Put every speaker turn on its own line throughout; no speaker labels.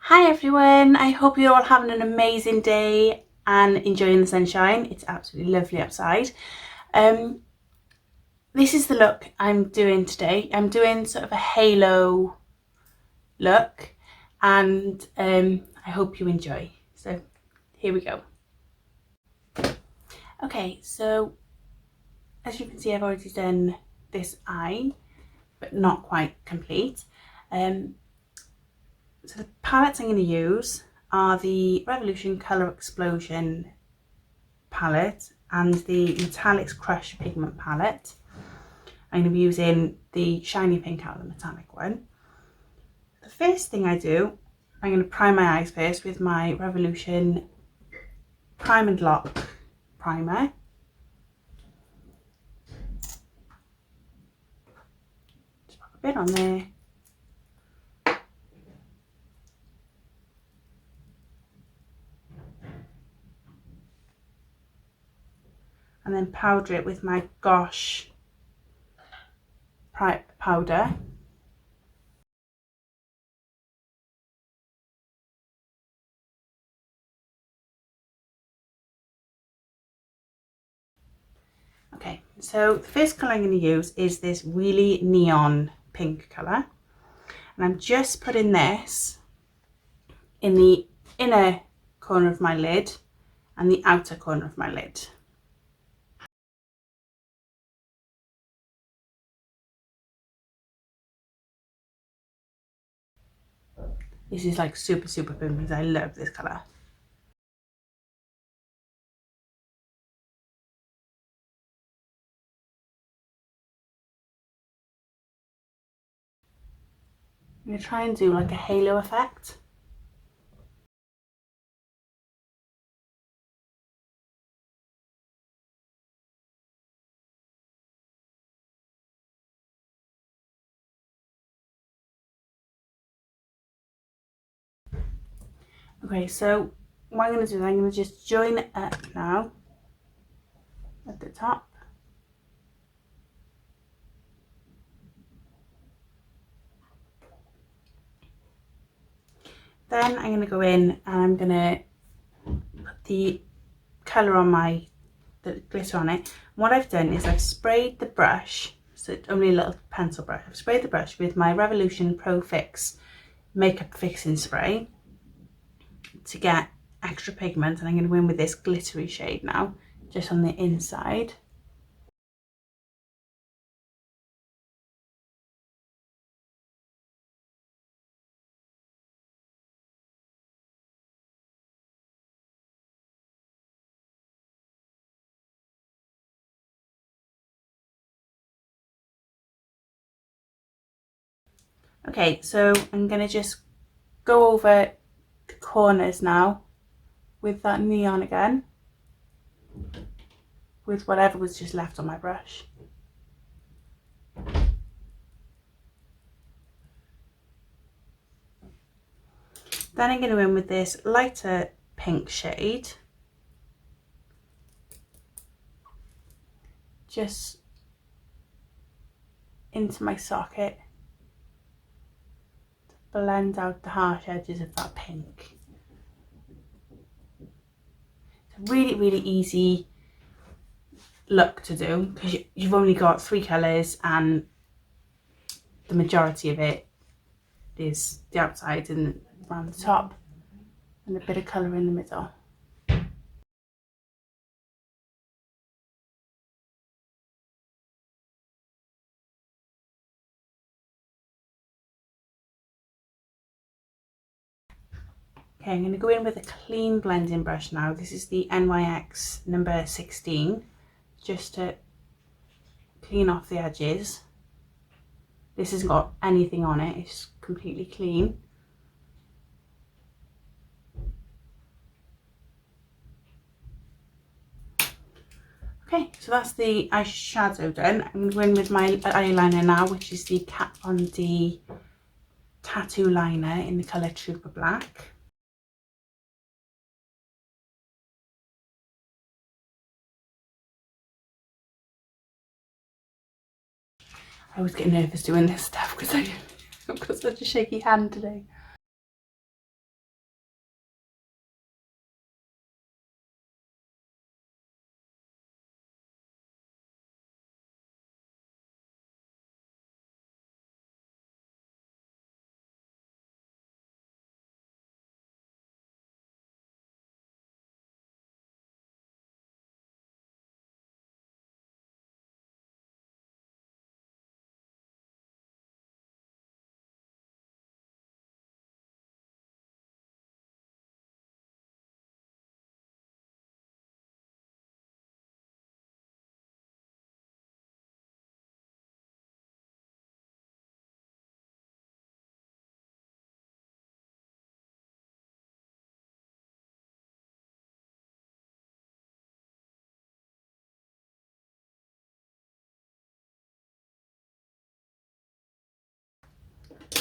Hi everyone, I hope you're all having an amazing day and enjoying the sunshine. It's absolutely lovely outside. This is the look I'm doing today. I'm doing sort of a halo look and I hope you enjoy. So here we go. Okay, so as you can see, I've already done this eye, but not quite complete. So the palettes I'm going to use are the Revolution Colour Explosion palette and the Metallics Crush Pigment palette. I'm going to be using the shiny pink out of the metallic one. The first thing I do, I'm going to prime my eyes first with my Revolution Prime and Lock primer. Just pop a bit on there. And then powder it with my Gosh powder. Okay, so the first colour I'm going to use is this really neon pink colour. And I'm just putting this in the inner corner of my lid and the outer corner of my lid. This is like super boom because I love this colour. I'm going to try and do like a halo effect. Okay, so what I'm going to do is I'm going to just join it up now at the top. Then I'm going to go in and I'm going to put the colour on the glitter on it. And what I've done is I've sprayed the brush, so it's only a little pencil brush. I've sprayed the brush with my Revolution Pro Fix makeup fixing spray to get extra pigment, and I'm going to go in with this glittery shade now, just on the inside. Okay, so I'm going to just go over the corners now with that neon again, with whatever was just left on my brush. Then I'm going to go in with this lighter pink shade, just into my socket to blend out the harsh edges of that pink. It's a really easy look to do because you've only got 3 colours and the majority of it is the outside and around the top and a bit of colour in the middle. Okay, I'm going to go in with a clean blending brush now. This is the NYX number 16, just to clean off the edges. This hasn't got anything on it, it's completely clean. Okay, so that's the eyeshadow done. I'm going to go in with my eyeliner now, which is the Kat Von D tattoo liner in the colour Trooper Black. I always get nervous doing this stuff because I've got such a shaky hand today.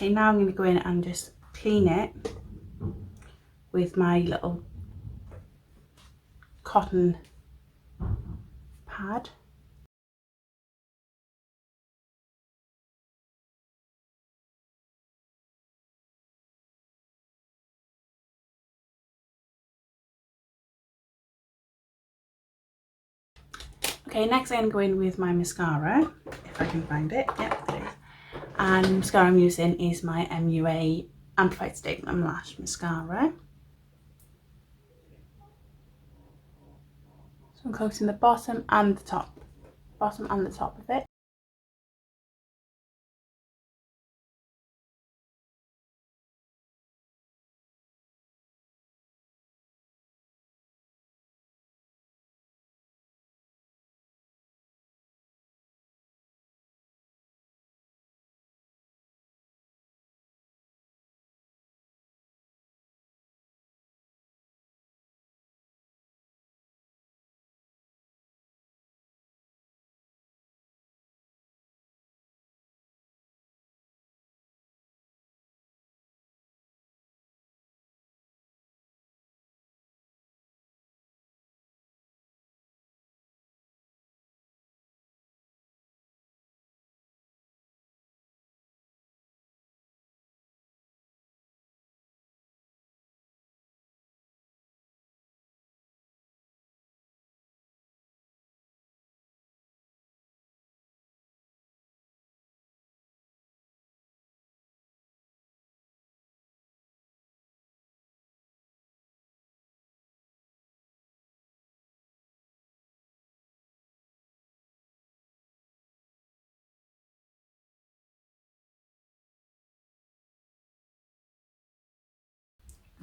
Okay, now I'm going to go in and just clean it with my little cotton pad. Okay, next I'm going with my mascara, if I can find it. Yep, there it is. And the mascara I'm using is my MUA Amplify Statement and Lash mascara. So I'm coating the bottom and the top of it.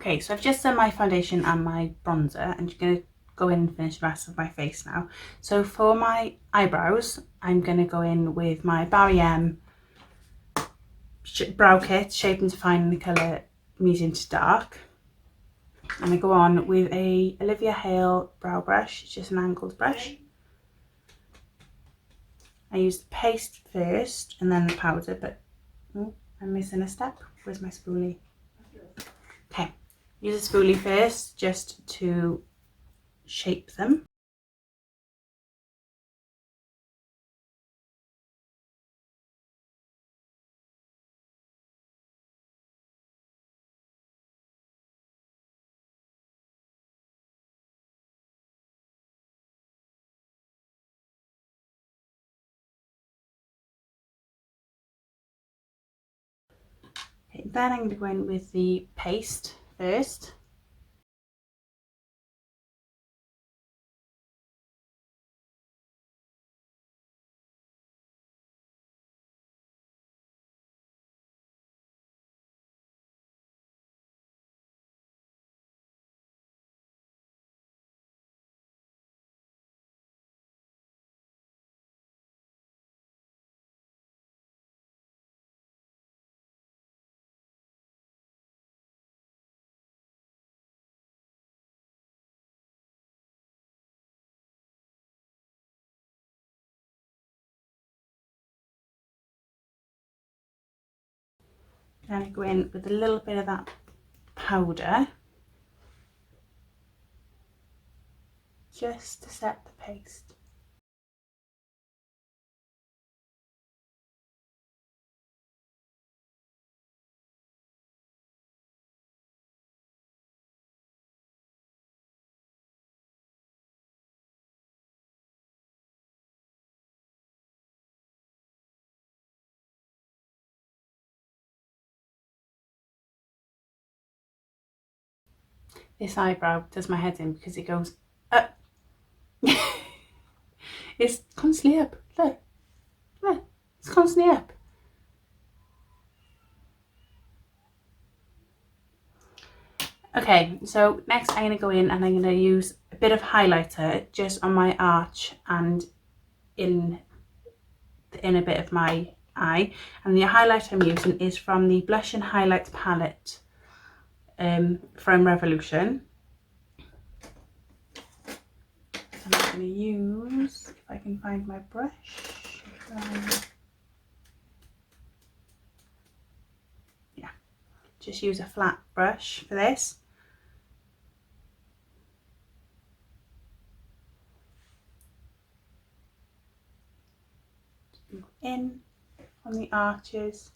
Okay, so I've just done my foundation and my bronzer, and you're going to go in and finish the rest of my face now. So for my eyebrows, I'm going to go in with my Barry M brow kit, Shape and Define in the colour medium to dark. And I go on with a Olivia Hale brow brush, it's just an angled brush. I use the paste first and then the powder, but I'm missing a step. Where's my spoolie? Okay, use a spoolie first just to shape them. Okay, then I'm going to go in with the paste first. Then I go in with a little bit of that powder just to set the paste. This eyebrow does my head in because it goes up. It's constantly up. Look, look, it's constantly up. Okay, so next I'm going to go in and I'm going to use a bit of highlighter just on my arch and in the inner bit of my eye. And the highlighter I'm using is from the Blush and Highlights palette from Revolution. I'm going to use, if I can find my brush. just use a flat brush for this. In on the arches.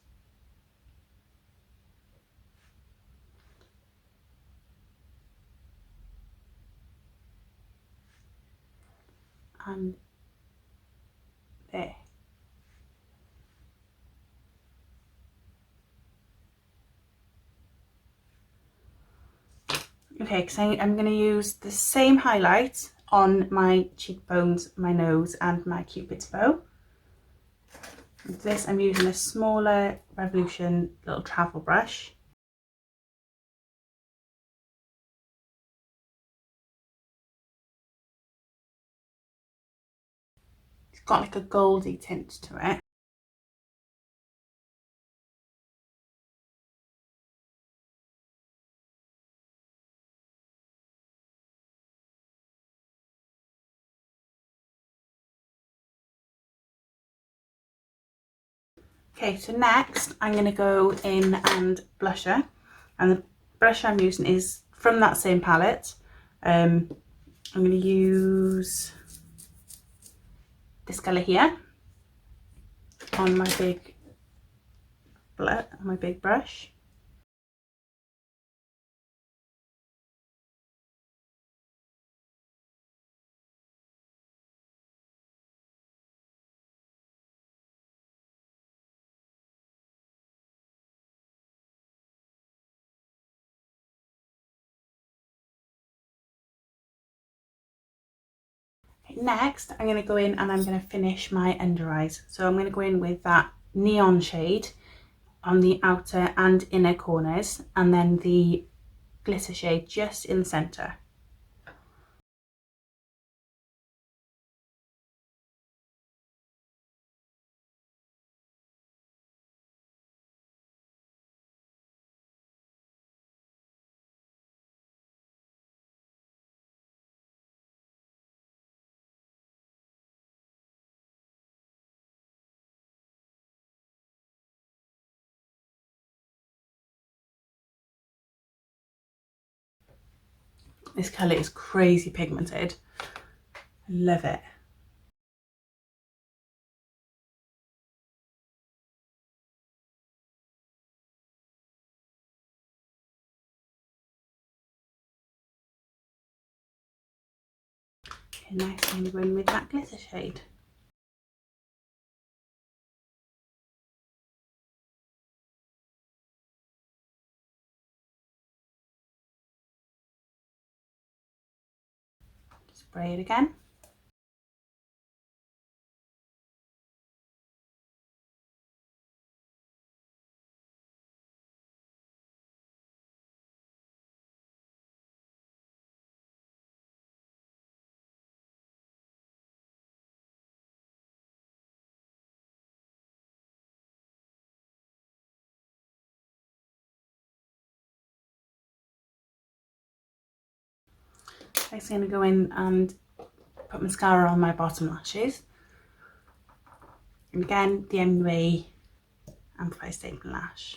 And there. Okay, because I'm going to use the same highlight on my cheekbones, my nose and my cupid's bow. With this I'm using a smaller Revolution little travel brush. It's got like a goldy tint to it. Okay, so next I'm going to go in and blusher, and the blusher I'm using is from that same palette. I'm going to use this colour here on my big brush. Next, I'm going to go in and I'm going to finish my under eyes. So I'm going to go in with that neon shade on the outer and inner corners, and then the glitter shade just in the centre. This colour is crazy pigmented. I love it. Okay, nice, I'm going to go in with that glitter shade. Spray it again. Next I'm going to go in and put mascara on my bottom lashes. And again, the MUA Amplify Statement Lash.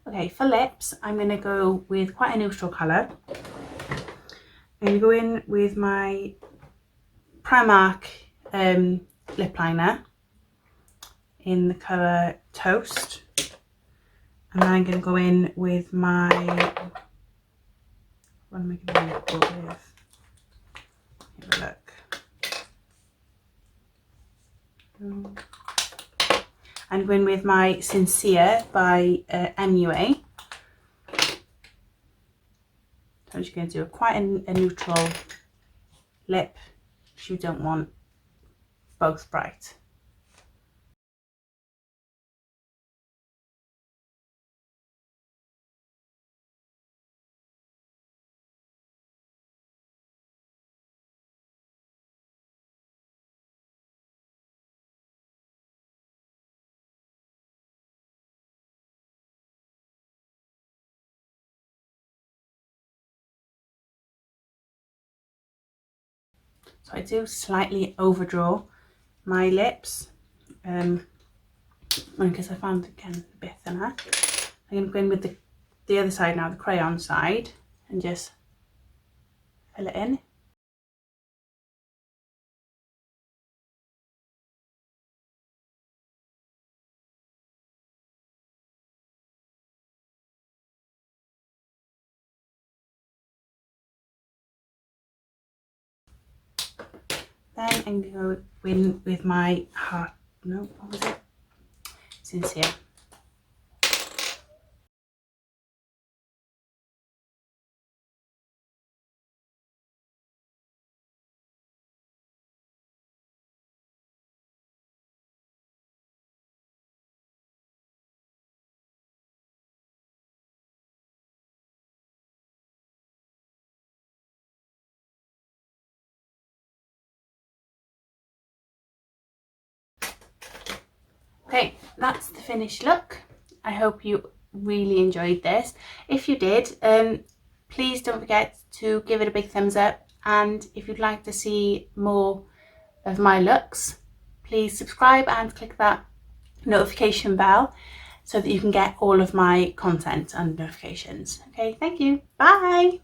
Okay, for lips, I'm going to go with quite a neutral colour. I'm going to go in with my Primark lip liner in the colour Toast. And then I'm going to go in with my, what am I going to go with? Have a look. I'm going with my Sincere by MUA. I'm just going to do quite a neutral lip because you don't want both bright. So I do slightly overdraw my lips because I found it again a bit thinner. I'm going to go in with the other side now, the crayon side, and just fill it in. Then I'm going to go in with my heart, no, what was it? Sincere. Okay, that's the finished look. I hope you really enjoyed this. If you did, please don't forget to give it a big thumbs up, and if you'd like to see more of my looks, please subscribe and click that notification bell so that you can get all of my content and notifications. Okay, thank you. Bye.